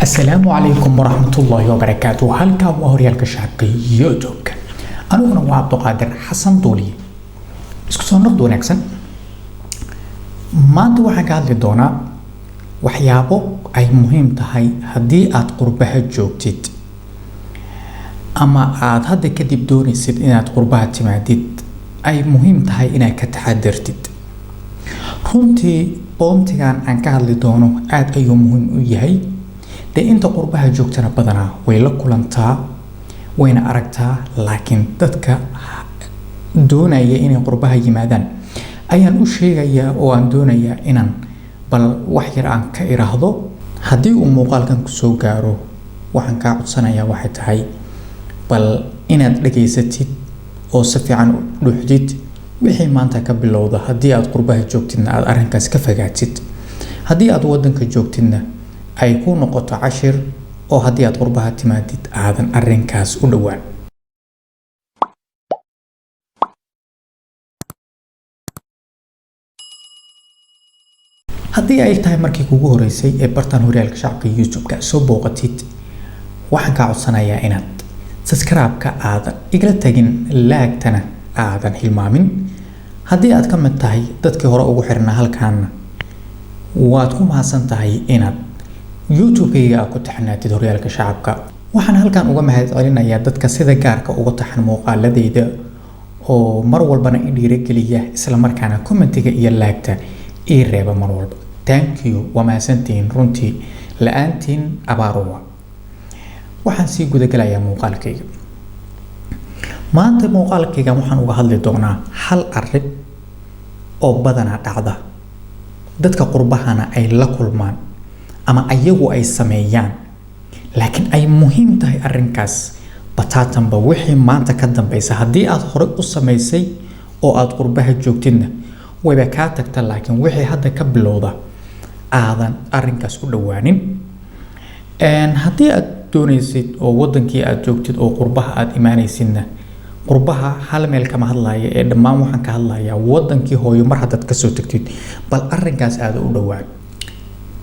السلام عليكم ورحمة الله وبركاته. هلكا وهريالك شعبك يوتيوب أنا وعبد القادر حسن طولي isku soo noqdo wanaagsan. maanta waxaan ka hadli doonaa waxyaabo ay muhiim tahay haddii aad qurbaha joogtid ama aad hadda kadib doonaysid inaad qurbaha timaadid ay muhiim tahay inaad ka taxadartid. runtii boontigan aan ka hadli doono aad ayuu muhiim u yahay. dee inta qurbaha joogtana badanaa way la kulantaa wayna aragtaa, laakiin dadka doonaya inay qurbaha yimaadaan ayaan u sheegayaa oo aan doonayaa inaan bal wax yar aan ka iraahdo. haddii uu muuqaalkan ku soo gaaro waxaan kaa codsanayaa waxay tahay bal inaad dhageysatid oo si fiican u dhuuxdid wixii maanta ka bilowda. haddii aad qurbaha joogtidna aad arrinkaas ka fogaatid, haddii aad waddanka joogtidna ay ku noqoto cashir, oo haddii aad qurbaha timaadid aadan arrinkaas u dhowaan. haddii ay tahay markii kugu horeysay ee bartaan horyaalka shacabka youtube-ka soo booqatid, waxaan kaa codsanayaa inaad subscribe-ka aadan igala tagin, laagtana aadan hilmaamin. haddii aad ka mid tahay dadkii hore ugu xirnaa halkaana waad ku mahadsan tahay inaad youtube-kayga aad ku taxanaatid horyaalka shacabka. waxaan halkan uga mahadcelinayaa dadka sida gaarka uga taxan muuqaaladayda oo mar walbana i dhiirigeliya, isla markaana commentiga iyo laagta ii reeba mar walba. thank you, waa mahadsantihiin. runtii la-aantiin abaaruwa. waxaan sii gudagalayaa muuqaalkayga. maanta muuqaalkayga waxaan uga hadli doonaa hal arrin oo badanaa dhacda, dadka qurbahana ay la kulmaan ama ayagu ay sameeyaan, laakiin ay muhiim tahay arrinkaas bataatanba wixii maanta ka dambaysa. haddii aad hore u samaysay oo aad qurbaha joogtidna wayba kaa tagta, laakiin wixii hadda ka bilowda aadan arrinkaas u dhowaanin. haddii aad doonaysid oo waddankii aad joogtid oo qurbaha aad imaanaysidna, qurbaha hal meel kama hadlaya ee dhammaan waxaan ka hadlayaa waddankii hooyo mar haddaad kasoo tagtid bal arrinkaas aada u dhowaan.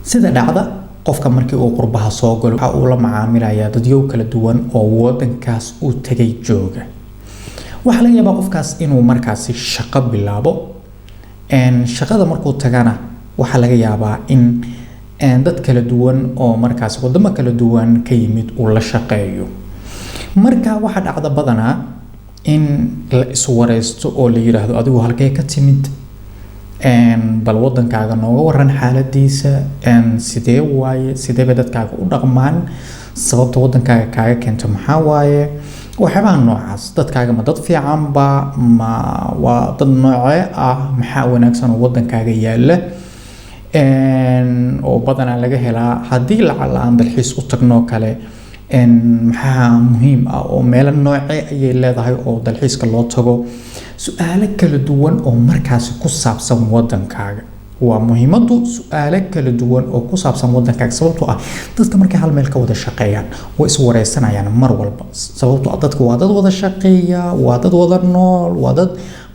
sida dhacda, qofka markii uu qurbaha soo galo waxa uu la macaamilayaa dadyow kala duwan oo waddankaas uu tagay jooga. waxaa laga yaabaa qofkaas inuu markaasi shaqo bilaabo. shaqada markuu tagana waxaa laga yaabaa in dad kala duwan oo markaas wadamo kala duwan ka yimid uu la shaqeeyo. marka waxaa dhacda badanaa in la iswareysto oo la yiraahdo adigu halkee ka timid, bal waddankaaga nooga waran xaaladiisa, sidee waaye, sideeba dadkaaga u dhaqmaan, sababta waddankaaga kaaga keento maxaa waaye, waxyaabaha noocaas. dadkaaga ma dad fiican ba, ma waa dad noocee ah, maxaa wanaagsan oo waddankaaga yaala oo badanaa laga helaa. haddii lacala aan dalxiis u tagnoo kale maxaa muhiim ah oo meelo noocee ayay leedahay oo dalxiiska loo tago. su-aalo kala duwan oo markaasi ku saabsan waddankaaga waa muhiimadu. su-aalo kala duwan oo ku saabsan waddankaaga, sababtoo ah dadka markay hal meel ka wada shaqeeyaan way is wareysanayaan mar walba. sababtoo ah dadku waa dad wada shaqeeya, waa dad wada nool, waa dad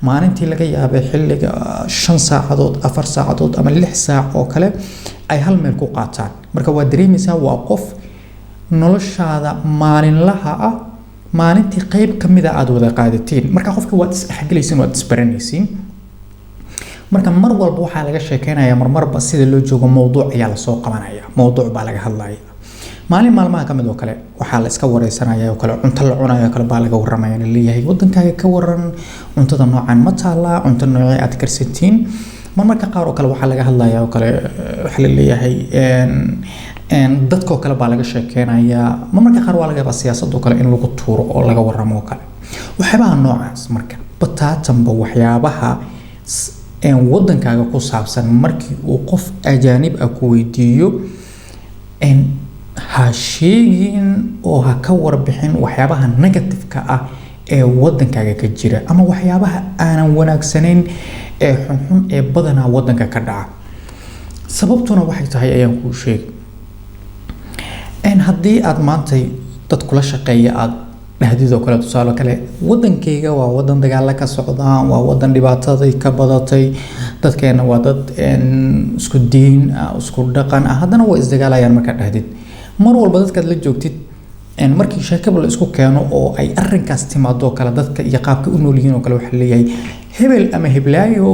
maalintii laga yaabay xilliga 5 saacadood 4 saacadood ama 6 saac oo kale ay hal meel ku qaataan. marka waa dareemaysaa waa qof noloshaada maalinlaha ah maalintii qayb ka mid ah aad wada qaadateen. marka qofka waad isdhexgelaysiin, waad isbaranaysiin. marka mar walba waxaa laga sheekeynayaa marmarba sida loo joogo mowduuc ayaa lasoo qabanaya, mowduuc baa laga hadlaya. maalin maalmaha ka mid oo kale waxaa la iska wareysanaya oo kale, cunto la cunayo kale baa laga warramaya, leeyahay waddankaaga ka waran, cuntada noocan ma taalaa, cunto noocee aad karsatiin. marmarka qaar oo kale waxaa laga hadlaya oo kale waxa la leeyahay dadkoo kale baa laga sheekeynayaa. marmarka qaar waa laga yaabaa siyaasadoo kale in lagu tuuro oo laga warramo oo kale, waxyaabaha noocaas. marka bataatanba waxyaabaha waddankaaga ku saabsan markii uu qof ajaanib ah ku weydiiyo, ha sheegin oo ha ka warbixin waxyaabaha negative-ka ah ee waddankaaga ka jira ama waxyaabaha aanan wanaagsanayn ee xunxun ee badanaa waddanka ka dhaca. sababtuna waxay tahay ayaan kuu sheegi. haddii aad maantay dad kula shaqeeya aad dhahdidoo kale, tusaale kale, waddankayga waa waddan dagaalo ka socdaan, waa waddan dhibaatadii ka badatay, dadkeena waa dad isku diin ah, isku dhaqan ah, haddana way isdagaalayaan. markaad dhahdid mar walba dadkaad la joogtid markii sheekaba la isku keeno oo ay arrinkaas timaado kala dadka iyo qaabka u nool yihiin oo kale waxa leeyahay hebel ama heblaayo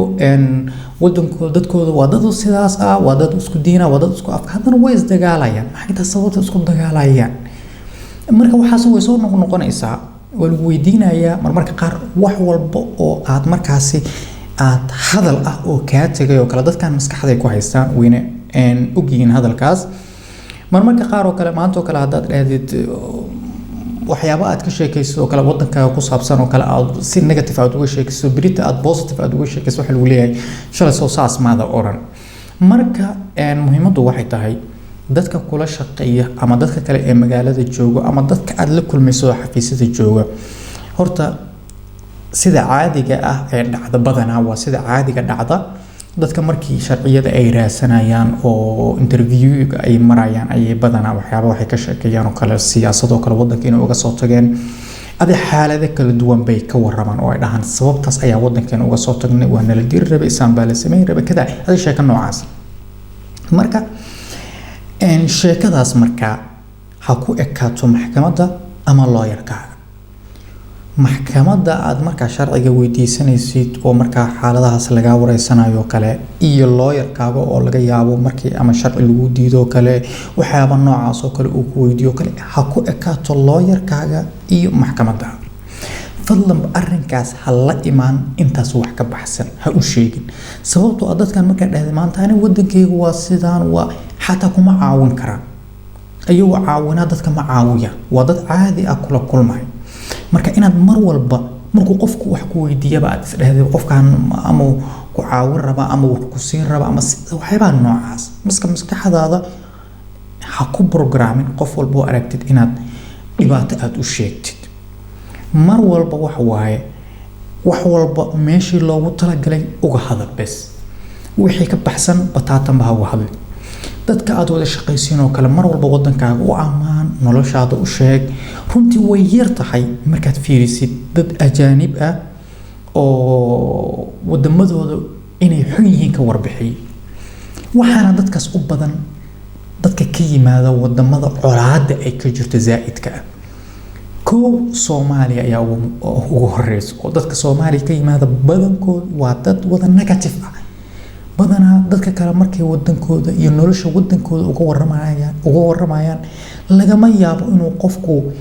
wadankooda dadkooda waa dad sidaas ah waa dad isku diina waa dad isku afka haddana way isdagaalayaan maxay tahay sababta isku dagaalayaan marka waxaas way soo noqonaysaa waa lagu weydiinayaa marmarka qaar wax walba oo aad markaasi aad hadal ah oo kaa tagay oo kale dadkan maskaxda ku haystaan weyne ogyihiin hadalkaas marmarka qaar oo kale maanta oo kale haddaad dhahdid waxyaabo aad ka sheekayso oo kale wadankaaga ku saabsan oo kale aad si negative aad uga sheekayso berita aad positive aad uga sheekayso waxa lagu leeyahay shalay soo saas maada oran marka muhiimadu waxay tahay dadka kula shaqeeya ama dadka kale ee magaalada jooga ama dadka aad la kulmayso xafiisyada jooga horta sida caadiga ah ee dhacda badanaa waa sida caadiga dhacda dadka markii sharciyada ay raasanayaan oo interviewga ay marayaan ay badanaa waxay ka sheekeeyaan oo kale siyaasado kale wadanka inay uga soo tageen adi xaalado kala duwan bay ka waramaan oo ay dhahan sababtaas ayaa wadankan uga soo tagnay waa nala diri rabay isaan baa la sameyn rabay kada adi sheeko noocaas marka sheekadaas marka ha ku ekaato maxkamadda ama lawyerkaaga maxkamadda aad markaa sharciga weydiisanaysid oo markaa xaaladahaas laga wareysanayo kale iyo lawyerkaaga oo laga yaabo markii ama sharci lagu diido kale waxyaaba noocaas oo kale uu ku weydiiyo kale ha ku ekaato lawyerkaaga iyo maxkamadda fadlan arrinkaas ha la imaan intaas wax ka baxsan ha u sheegin sababtoo ah dadkan markaa dhahday maanta aniga wadankayga waa sidaan waa xataa kuma caawin karaan ayagoo caawinaa dadka ma caawiyaan waa dad caadi ah kula kulmay marka inaad mar walba markuu qofku wax ku weydiiyaba aad isdhahdid qofkan ama ku caawin raba ama wax ku siin raba ama waxyaabaha noocaas maskaxdaada ha ku programin qof walba oo aragtid inaad dhibaato aad u sheegtid mar walba wax walba meeshii loogu talagalay uga hadal bes wixii ka baxsan bataatanba ha uga hadlin dadka aad wada shaqaysiin oo kale mar walba wadankaaga u ammaan noloshaada u sheeg runtii way yar tahay markaad fiirisid dad ajaanib ah oo wadamadooda inay xun yihiin ka warbixiyay waxaana dadkaas u badan dadka ka yimaada wadamada colaada ay ka jirto zaa'idka ah kow Soomaaliya ayaa ugu horeysa oo dadka Soomaaliya ka yimaada badankood waa dad wada negative ah badanaa dadka kale markay wadankooda iyo nolosha wadankooda uga waramayaan lagama yaabo inuu qofku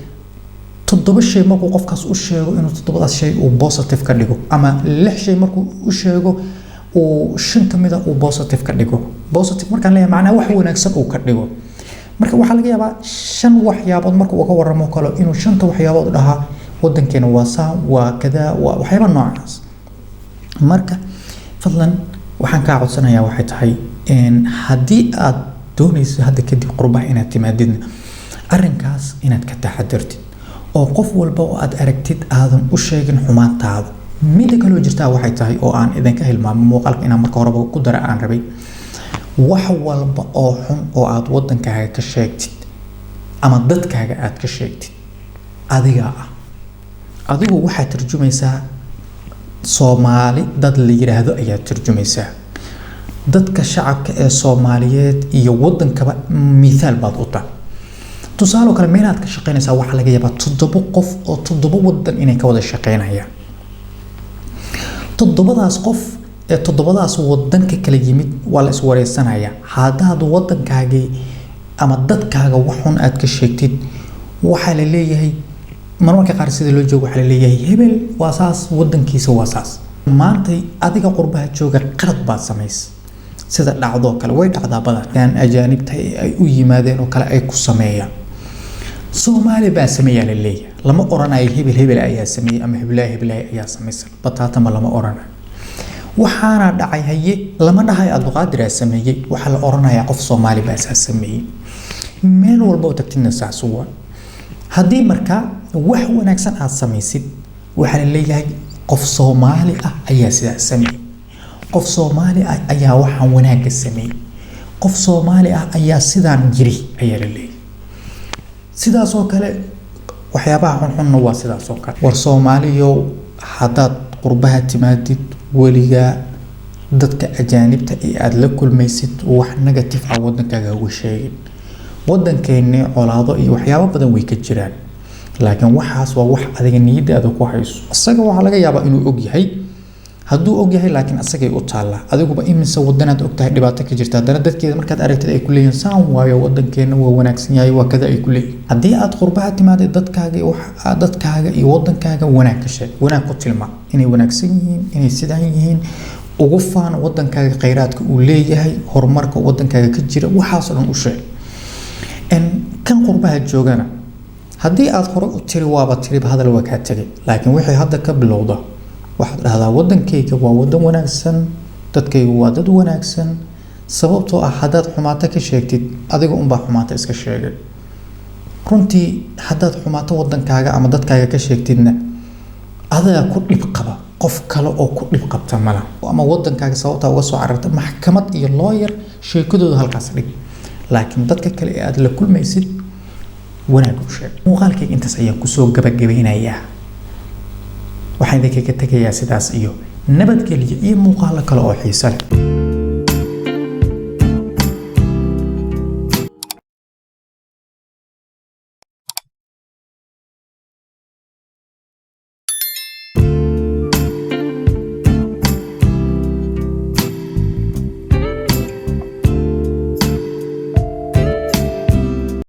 7 shay markuu qofkaas u sheego inuu 7daas shay uu positive ka dhigo ama 6 shay markuu u sheego uu 5 kamida uu positive ka dhigo positive markaan leeyahay macnaha wax wanaagsan uu ka dhigo marka waxa laga yaabaa 5 waxyaabood markuu uga waramo kale inuu 5 waxyaabood dhaha wadankeena waa saan waa kada waa waxyaabo noocaas marka fadlan waxaan ka codsanayaa waxay tahay haddii aad doonayso hadda kadib qurbaha inaad timaadid arrinkaas inaad ka taxadartid oo qof walba oo aad aragtid aadan u sheegin xumaantaada mid kale oo jirta waxay tahay oo aan idinka hilmaamo muuqaalka inaan marka horeba ku dara aan rabay wax walba oo xun oo aad wadankaaga ka sheegtid ama dadkaaga aad ka sheegtid adigu waxaad tarjumaysaa Soomaali dad la yiraahdo ayaa tarjumaysaa dadka shacabka ee Soomaaliyeed iyo wadankaba miisaal baad u tahay tusaale kale meel aad ka shaqeynaysaa waxa laga yaabaa 7 qof oo 7 wadan inay ka wada shaqeynayaan 7daas qof ee 7daas wadanka kala yimid waa la is wareysanayaa haddaad wadankaagii ama dadkaaga waxun aad ka sheegtid waxa la leeyahay marmarka qaar sida loo joogo waxa la leeyahay hebel waa saas wadankiisa waa saas maanta adiga qurbaha jooga qalad baad samaysay sida dhacdo kale way dhacdaa badan ajaanibta ay u yimaadeen oo kale ay ku sameeyaan Soomaali baa sameeyaa la leeyahay lama oranayo hebel ayaa sameeyay ama heblaay ayaa sameysay bataatama lama oranayo waxaana dhacay haye lama dhahay Abduqaadir aa sameeyay waxa la oranayaa qof Soomaali baa sameeyay meel walba oo tagtina saasuwa haddii marka wax wanaagsan aad samaysid waxa la leeyahay qof Soomaali ah ayaa sidaas sameeyay qof Soomaali ah ayaa waxaan wanaag sameeyay qof Soomaali ah ayaa sidaan jiri ayaa la leeyahay sidaas oo kale waxyaabaha xun waa sidaas oo kale war Soomaaliyo hadaad qurbaha timaadid waliga dadka ajaanibta ee aad la kulmaysid wax negative ah wadankaaga uga sheegin waddankeena colaado iyo waxyaabo badan way ka jiraan laakiin waxaas waa wax adiga niyadaada ku hayso asaga waxa laga yaabaa inuu og yahay hadduu og yahay laakiin asagay u taala adiguba iminsa wadanaad og tahay dhibaato ka jirta haddana dadkeeda markaad aragtid ay ku leeyihiin saan waayo waddankeena waa wanaagsan yahay waa kada ay ku leeyihiin haddii aad qurbaha timaado dadkaaga iyo waddankaaga wanaag ka sheeg wanaag ku tilmaam inay wanaagsan yihiin inay sidaan yihiin ugu faan waddankaaga kheyraadka uu leeyahay horumarka waddankaaga ka jira waxaas oo dhan u sheeg kan qurbaha joogana haddii aad hore u tiri waaba tiriba hadal waa kaa tegay laakiin wixii hadda ka bilowda waxaad dhahdaa waddankayga waa waddan wanaagsan dadkaygu waa dad wanaagsan sababtoo ah haddaad xumaato ka sheegtid adiga unbaa xumaato iska sheegay runtii haddaad xumaato waddankaaga ama dadkaaga ka sheegtidna adiga ku dhib qaba qof kale oo ku dhib qabta mala ama waddankaaga sababta uga soo cararta maxkamad iyo lawyer sheekadooda halkaas dhig laakiin dadka kale ee aad la kulmaysid wanaag u sheeg muuqaalkayga intaas ayaan kusoo gabagabeynayaa waxaan idinkaga tegayaa sidaas iyo nabadgelyo iyo muuqaalo kale oo xiiso leh